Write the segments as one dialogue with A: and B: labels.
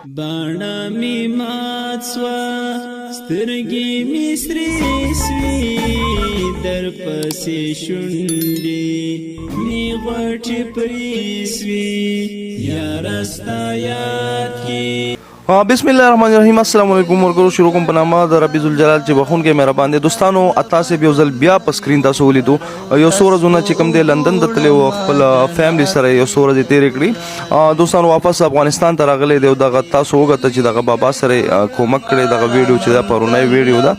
A: باڼه می مات سوا سترګې می سرې سوې در پسې شونډې می غوټې پرې سوې یاره ستا یاد کې
B: بسم الله الرحمن الرحیم السلام علیکم ورګرو شروع کوم په نامه د رب ذوالجلال چې بخون کې مهربان دي دوستانو اتا سه یو ځل بیا په سکرین تاسو ولیدو یو سوره زونه چې کوم دی لندن د تلو خپل فیملی سره یو سوره دې تیر کړی دوستانو واپس افغانستان ته راغلي دی دغه تاسو وګورئ چې دغه بابا سره کومک کړي دغه ویډیو چې دا پرونی ویډیو ده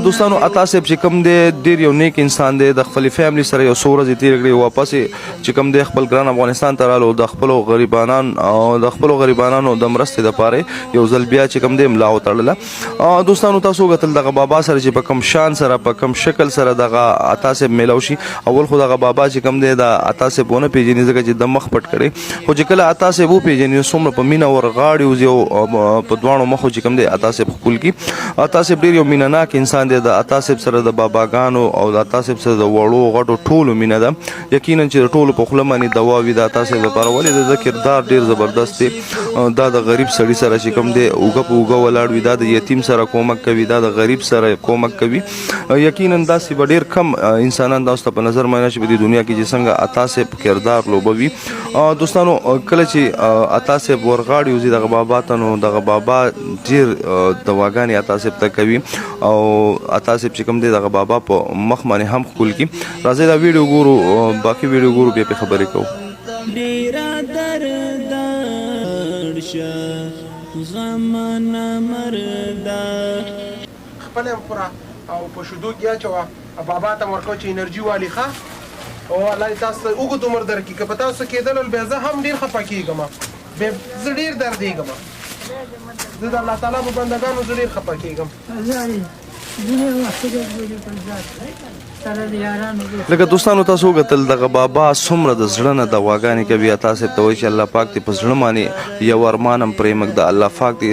B: دوستانو اتا سه چې کوم دی ډیر یو نیک انسان دی د خپل فیملی سره یو سوره دې تیر کړی واپس چې کوم دی خپل ګران افغانستان ته رالو د خپل غریبانو د مرستې لپاره یو ځل بیا چې کوم دی ملا وتړله دوستانو تاسو وګتل دغه بابا سره چې په کوم شان سره په کوم شکل سره دغه اتا صاحب میلاو شي اول خو دغه بابا چې کوم دی د اتا صاحب ونه پیژني ځکه چې د مخ پټ کړي خو چې کله اتا صاحب وپیژني څومره په مینه ورغاړي یو په دواړو مخو چې کوم دی اتا صاحب خپل کی اتا صاحب ډیر یو مینناک انسان دی د اتا صاحب سره د باباګانو او د اتا صاحب سره د وړو غټو ټولو مینه ده یقینا چې ټولو په خوله باندې دوا وي د اتا صاحب لپاره ولې د کردار ډیر زبردست دی دا د غریب سړي سره چې کوم دی اوګه په اوګه ولاړ وي دا د یتیم سره کومک کوي دا د غریب سره کومک کوي یقینا داسې ډیر کم انسانان تاسو په نظر باندې چې په دنیا کې چې څنګه اتا صاحب کردار لوبوي دوستانو کله چې اتا صاحب ورغاړي وزي دغه بابا ته نو دغه بابا ډیر دواګانې اتا صاحب ته کوي او اتا صاحب چې کوم دی دغه بابا په مخ باندې هم خپل کی راځي دا ویډیو ګورو باقي ویډیو ګورو بیا په خبرې کوو
A: ډیر دردار شه غمنا مردا
C: خپل پورا او په شودو کې اچوا بابا ته ورکو چې انرژي والی ښه او الله تاسو وګورئ عمر درکې که په تاسو کېدل به زه هم ډیر خفه کېږم به زه ډیر دردېږم زه د الله تعالی په بندګانو زه ډیر خفه کېږم
B: لکه دوستانو تاسو وګتل دغه بابا څومره د زړه نه دواګانې کوي اتا صاحب ته وایي چې الله پاک دې په زړه باندې یو ارمانم پرېمک د الله پاک دې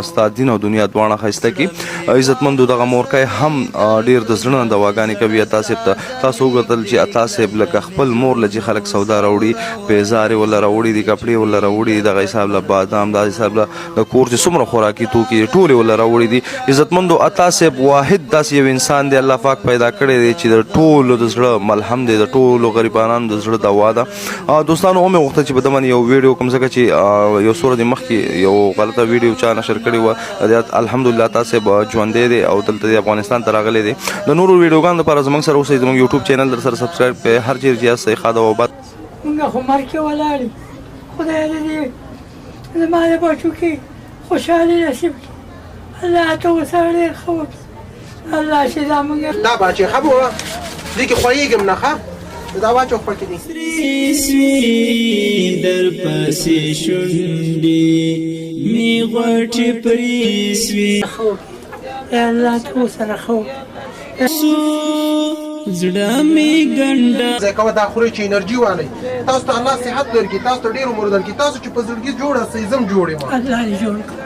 B: ستا دین او دنیا دواړه ښایسته کړي عزتمندو دغه مورکۍ هم ډېر د زړه نه دواګانې کوي اتا صاحب ته تاسو وګتل چې اتا صاحب لکه خپل مور له چې خلک سودا راوړي پیزارې ولا راوړي دي کپړې ولا راوړي دغه حساب له بادام دغه حساب له د کور چې څومره خوراکي توکي ټولې ولا راوړي دي عزتمندو اتا صاحب واحد داسې یو انسان دی الله پاک پیدا کړی دی چې د ټولو د زړه ملهم دی د ټولو غریبانو د زړه دوا ده دوستانو مې غوښتل چې په دمن یو ویډیو کوم ځکه چې یو سوره د مخکې یو غلطه ویډیو چا نشر کړی و الحمدلله تاسو ژوندې دی او دلته د افغانستان ته راغلی دی د نورو ویډیوګانو لپاره زموږ سره اوسئ زموږ یوټیوب چینل در سره سبسکرایب کړئ هر چیرې چې یاست ښه ده او بد
D: موږ خو مرګ کې ولاړ یو خدای دې زما د بچو کې خوشحالي نصیب کړي الله ته ورسره ډېر ښه وکړي الله چې دا موږ
C: دا بچې ښه به وه دې کې خوښېږم نه ښه دا واچو خپل کې دي
A: سرې سوې در پسې شونډې می غوټې پرې سوې
D: ښه وکړي یا الله ته ورسره ښه وکړي
A: زړه می ګنډه
C: ځای کوه دا خورئ چې انرژي والی تاسو ته الله صحت درکړي تاسو ته ډېر عمر درکړي تاسو چې په زړګي جوړ هستئ زه هم جوړ یم
D: الله دې جوړ کړي